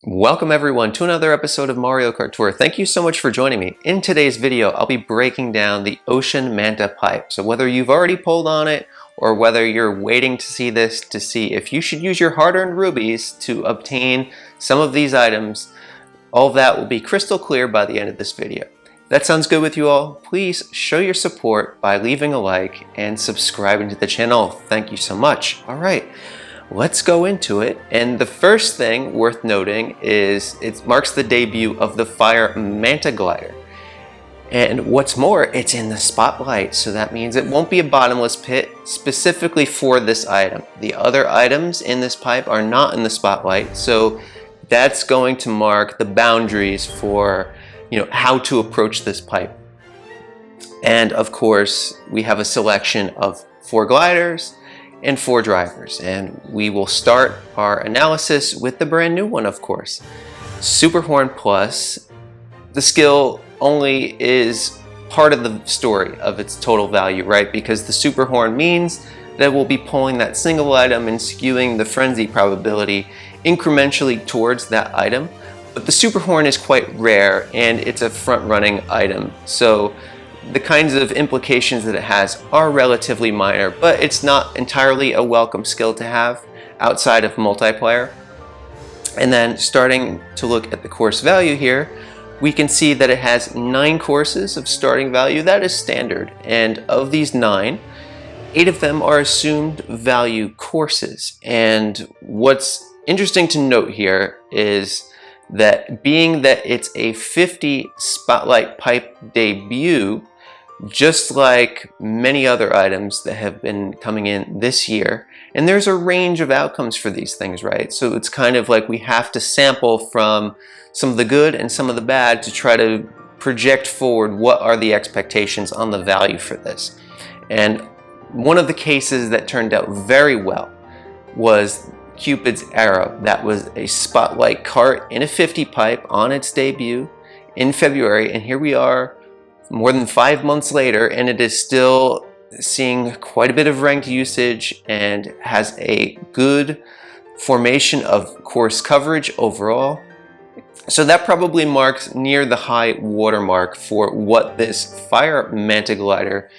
Welcome everyone to another episode of Mario Kart Tour. Thank you so much for joining me. In today's video, I'll be breaking down the Ocean Manta Pipe. So whether you've already pulled on it or whether you're waiting to see this to see if you should use your hard-earned rubies to obtain some of these items, all of that will be crystal clear by the end of this video. If that sounds good with you all, please show your support by leaving a like and subscribing to the channel. Thank you so much. All right. Let's go into it, and the first thing worth noting is it marks the debut of the Fire Manta Glider. And what's more, it's in the spotlight, so that means it won't be a bottomless pit specifically for this item. The other items in this pipe are not in the spotlight, so that's going to mark the boundaries for how to approach this pipe. And of course, we have a selection of 4 gliders and 4 drivers, and we will start our analysis with the brand new one, of course. Super Horn Plus. The skill only is part of the story of its total value, right? Because the Super Horn means that we'll be pulling that single item and skewing the frenzy probability incrementally towards that item. But the Super Horn is quite rare and it's a front-running item, so the kinds of implications that it has are relatively minor, but it's not entirely a welcome skill to have outside of multiplayer. And then starting to look at the course value here, we can see that it has 9 courses of starting value. That is standard, and of these 9, 8 of them are assumed value courses. And what's interesting to note here is that being that it's a 50 spotlight pipe debut, just like many other items that have been coming in this year, and there's a range of outcomes for these things, right? So it's kind of like we have to sample from some of the good and some of the bad to try to project forward what are the expectations on the value for this. And one of the cases that turned out very well was Cupid's Arrow. That was a spotlight cart in a 50 pipe on its debut in February, and here we are more than 5 months later, and it is still seeing quite a bit of ranked usage and has a good formation of course coverage overall. So that probably marks near the high watermark for what this Fire Manta Glider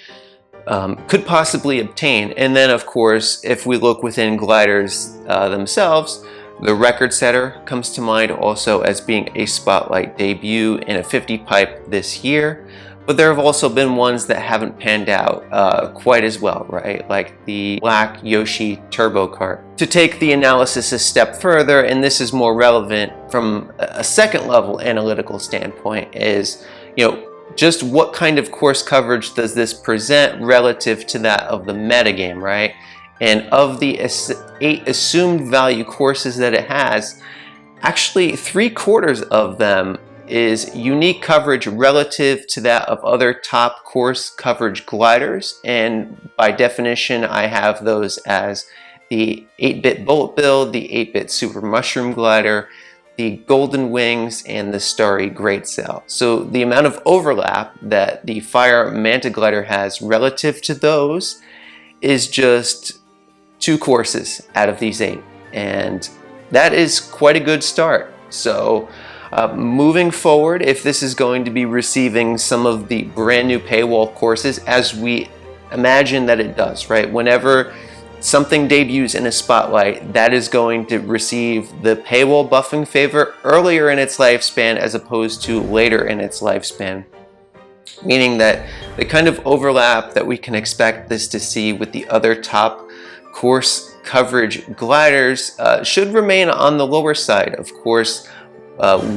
could possibly obtain. And then of course, if we look within gliders themselves, the Record Setter comes to mind also as being a spotlight debut in a 50 pipe this year. But there have also been ones that haven't panned out quite as well, right? Like the Black Yoshi Turbo Kart. To take the analysis a step further, and this is more relevant from a second level analytical standpoint, is just what kind of course coverage does this present relative to that of the metagame, right? And of the 8 assumed value courses that it has, actually 3/4 of them is unique coverage relative to that of other top course coverage gliders, and by definition I have those as the 8-bit Bullet Build, the 8-bit Super Mushroom Glider, the Golden Wings, and the Starry Great Sail. So the amount of overlap that the Fire Manta Glider has relative to those is just 2 courses out of these 8, and that is quite a good start. So moving forward, if this is going to be receiving some of the brand new paywall courses, as we imagine that it does, right? Whenever something debuts in a spotlight, that is going to receive the paywall buffing favor earlier in its lifespan as opposed to later in its lifespan. Meaning that the kind of overlap that we can expect this to see with the other top course coverage gliders should remain on the lower side. Of course,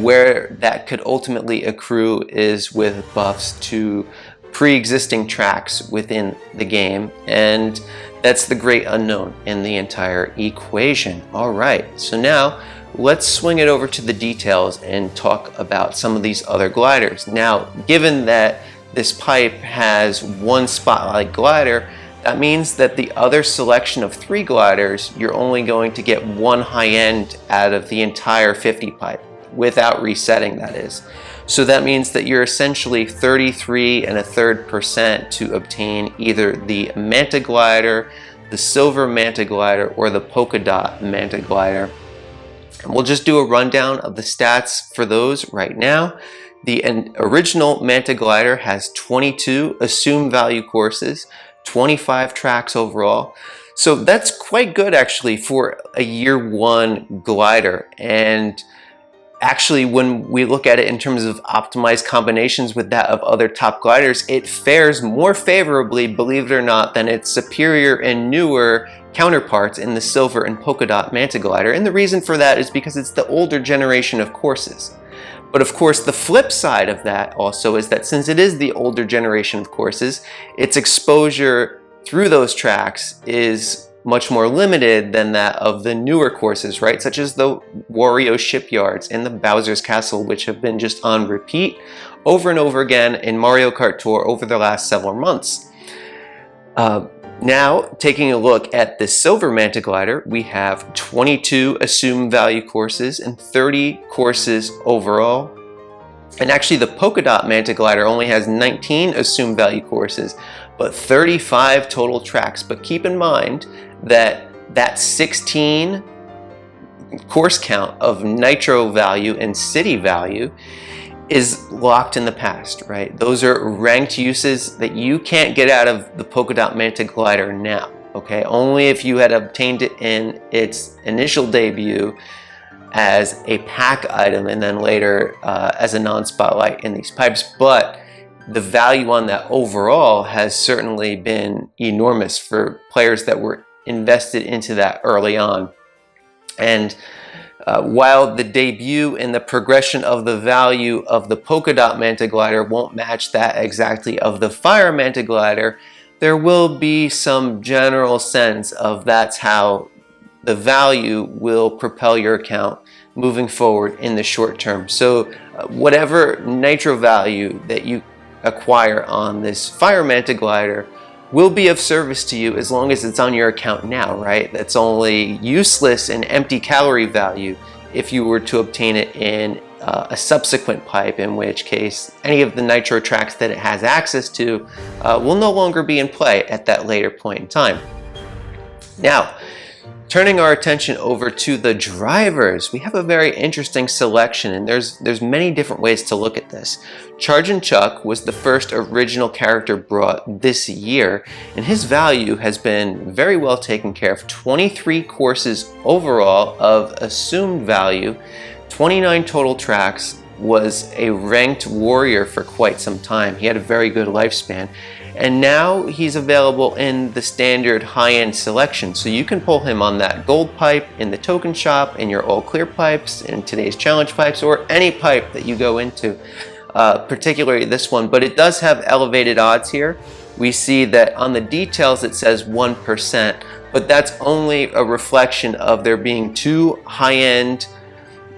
where that could ultimately accrue is with buffs to pre-existing tracks within the game, and that's the great unknown in the entire equation. All right, so now let's swing it over to the details and talk about some of these other gliders. Now, given that this pipe has 1 spotlight glider, that means that the other selection of 3 gliders, you're only going to get 1 high end out of the entire 50 pipe, without resetting, that is. So that means that you're essentially 33 1/3% to obtain either the Manta Glider, the Silver Manta Glider, or the Polka Dot Manta Glider. We'll just do a rundown of the stats for those right now. The original Manta glider has 22 assumed value courses, 25 tracks overall. So that's quite good actually for a year one glider. And actually, when we look at it in terms of optimized combinations with that of other top gliders, it fares more favorably, believe it or not, than its superior and newer counterparts in the silver and polka dot Manta glider. And the reason for that is because it's the older generation of courses. But of course, the flip side of that also is that since it is the older generation of courses, its exposure through those tracks is much more limited than that of the newer courses, right? Such as the Wario Shipyards and the Bowser's Castle, which have been just on repeat over and over again in Mario Kart Tour over the last several months. Now, taking a look at the Silver Manta glider, we have 22 assumed value courses and 30 courses overall. And actually, the Polka Dot Manta glider only has 19 assumed value courses, but 35 total tracks. But keep in mind that 16 course count of nitro value and city value is locked in the past, right? Those are ranked uses that you can't get out of the Polka Dot Manta glider now, okay? Only if you had obtained it in its initial debut as a pack item and then later as a non-spotlight in these pipes. But the value on that overall has certainly been enormous for players that were invested into that early on. And while the debut and the progression of the value of the Polka Dot Manta glider won't match that exactly of the Fire Manta glider, there will be some general sense of that's how the value will propel your account moving forward in the short term. So whatever nitro value that you acquire on this Fire Manta glider will be of service to you as long as it's on your account now, right? That's only useless and empty calorie value if you were to obtain it in a subsequent pipe, in which case any of the nitro tracks that it has access to will no longer be in play at that later point in time. Now, turning our attention over to the drivers, we have a very interesting selection, and there's many different ways to look at this. Charge and Chuck was the first original character brought this year, and his value has been very well taken care of. 23 courses overall of assumed value, 29 total tracks, was a ranked warrior for quite some time. He had a very good lifespan. And now he's available in the standard high-end selection. So you can pull him on that gold pipe in the token shop, in your all clear pipes, in today's challenge pipes, or any pipe that you go into, particularly this one. But it does have elevated odds here. We see that on the details it says 1%, but that's only a reflection of there being two high-end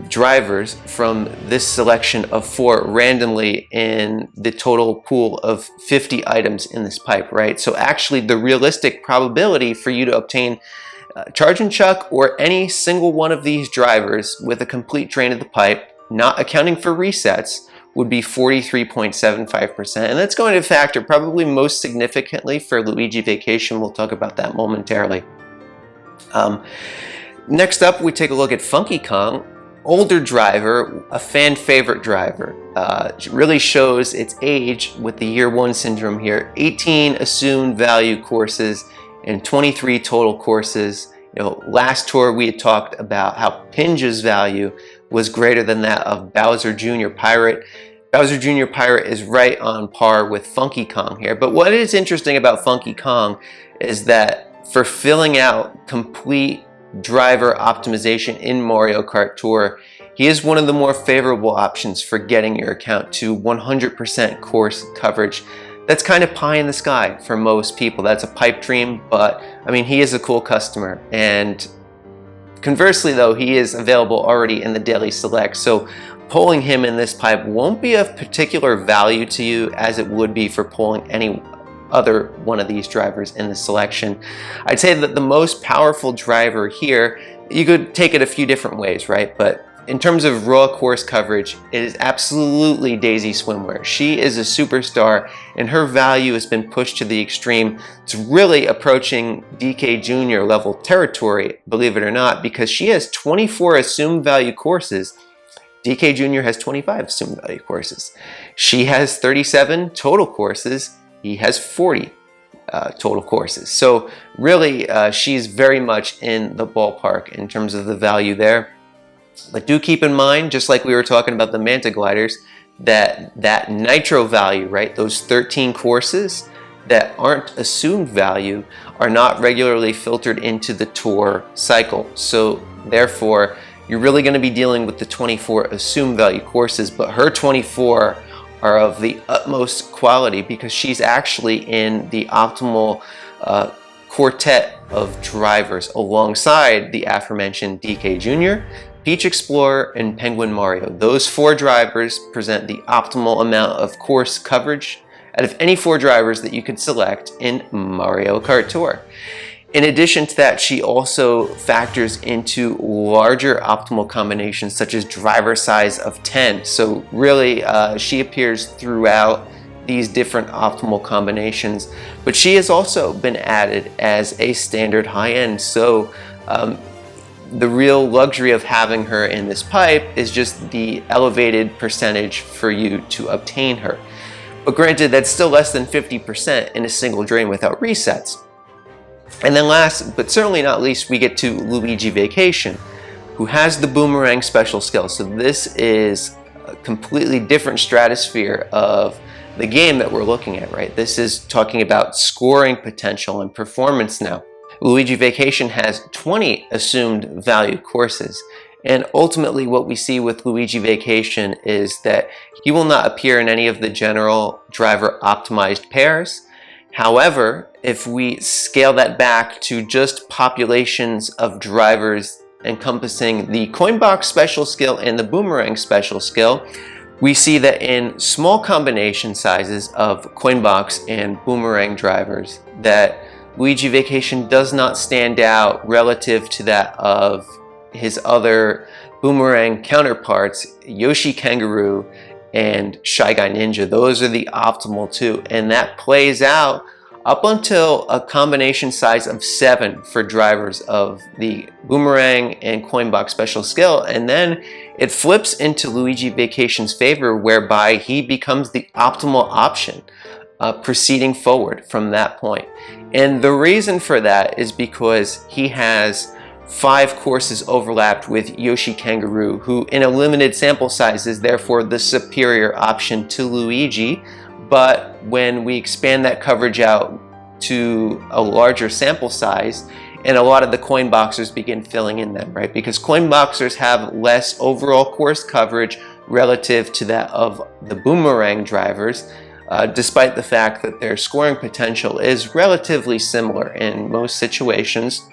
drivers from this selection of 4 randomly in the total pool of 50 items in this pipe, right? So actually the realistic probability for you to obtain Charge and Chuck or any single one of these drivers with a complete drain of the pipe, not accounting for resets, would be 43.75%. And that's going to factor probably most significantly for Luigi Vacation. We'll talk about that momentarily. Next up, we take a look at Funky Kong. Older driver, a fan favorite driver. Really shows its age with the year one syndrome here. 18 assumed value courses and 23 total courses. You know, last tour we had talked about how Pinja's value was greater than that of Bowser Jr. Pirate. Bowser Jr. Pirate is right on par with Funky Kong here. But what is interesting about Funky Kong is that for filling out complete driver optimization in Mario Kart Tour, he is one of the more favorable options for getting your account to 100% course coverage. That's kind of pie in the sky for most people. That's a pipe dream, but I mean, he is a cool customer. And conversely though, he is available already in the daily select, so pulling him in this pipe won't be of particular value to you as it would be for pulling any other one of these drivers in the selection. I'd say that the most powerful driver here, you could take it a few different ways, right? But in terms of raw course coverage, it is absolutely Daisy swimwear. She is a superstar, and her value has been pushed to the extreme. It's really approaching DK Jr. level territory, believe it or not, because she has 24 assumed value courses. DK Jr. has 25 assumed value courses. She has 37 total courses. He has 40 total courses. So really, she's very much in the ballpark in terms of the value there. But do keep in mind, just like we were talking about the Manta gliders, that nitro value, right? Those 13 courses that aren't assumed value are not regularly filtered into the tour cycle. So therefore, you're really going to be dealing with the 24 assumed value courses, but her 24 are of the utmost quality because she's actually in the optimal quartet of drivers alongside the aforementioned DK Jr., Peach Explorer, and Penguin Mario. Those 4 drivers present the optimal amount of course coverage out of any 4 drivers that you could select in Mario Kart Tour. In addition to that, she also factors into larger optimal combinations such as driver size of 10. So really, she appears throughout these different optimal combinations, but she has also been added as a standard high-end. So the real luxury of having her in this pipe is just the elevated percentage for you to obtain her. But granted, that's still less than 50% in a single drain without resets. And then last, but certainly not least, we get to Luigi Vacation, who has the boomerang special skill. So this is a completely different stratosphere of the game that we're looking at, right? This is talking about scoring potential and performance now. Luigi Vacation has 20 assumed value courses, and ultimately what we see with Luigi Vacation is that he will not appear in any of the general driver optimized pairs. However, if we scale that back to just populations of drivers encompassing the coin box special skill and the boomerang special skill, we see that in small combination sizes of coin box and boomerang drivers that Luigi Vacation does not stand out relative to that of his other boomerang counterparts, Yoshi Kangaroo and Shy Guy Ninja. Those are the optimal 2, and that plays out up until a combination size of 7 for drivers of the boomerang and coin box special skill, and then it flips into Luigi Vacation's favor, whereby he becomes the optimal option proceeding forward from that point. And the reason for that is because he has 5 courses overlapped with Yoshi Kangaroo, who in a limited sample size is therefore the superior option to Luigi. But when we expand that coverage out to a larger sample size, and a lot of the coin boxers begin filling in them, right? Because coin boxers have less overall course coverage relative to that of the boomerang drivers, despite the fact that their scoring potential is relatively similar in most situations.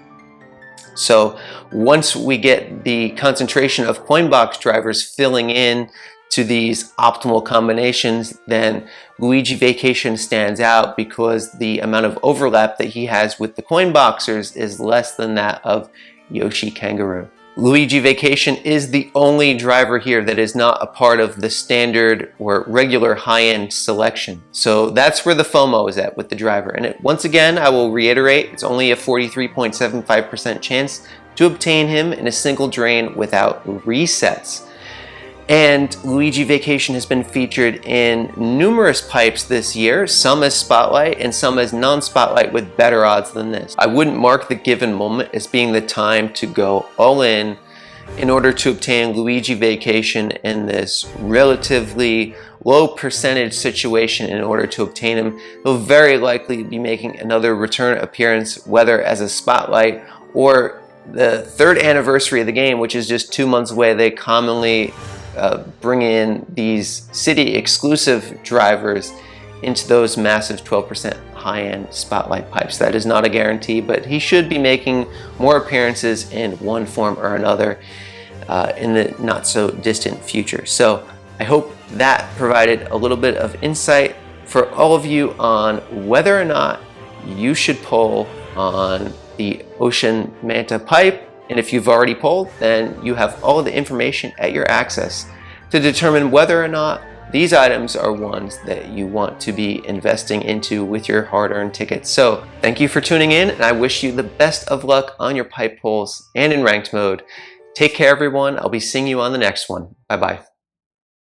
So once we get the concentration of coin box drivers filling in to these optimal combinations, then Luigi Vacation stands out because the amount of overlap that he has with the coin boxers is less than that of Yoshi Kangaroo. Luigi Vacation is the only driver here that is not a part of the standard or regular high-end selection. So that's where the FOMO is at with the driver. And once again, I will reiterate, it's only a 43.75% chance to obtain him in a single drain without resets. And Luigi Vacation has been featured in numerous pipes this year, some as Spotlight and some as non-Spotlight with better odds than this. I wouldn't mark the given moment as being the time to go all in order to obtain Luigi Vacation in this relatively low percentage situation. In order to obtain him, he'll very likely be making another return appearance, whether as a Spotlight or the 3rd anniversary of the game, which is just 2 months away. They commonly bring in these city exclusive drivers into those massive 12% high-end Spotlight pipes. That is not a guarantee, but he should be making more appearances in one form or another in the not so distant future. So I hope that provided a little bit of insight for all of you on whether or not you should pull on the Ocean Manta Pipe And if you've already pulled, then you have all the information at your access to determine whether or not these items are ones that you want to be investing into with your hard-earned tickets. So thank you for tuning in, and I wish you the best of luck on your pipe pulls and in ranked mode. Take care, everyone. I'll be seeing you on the next one. Bye-bye.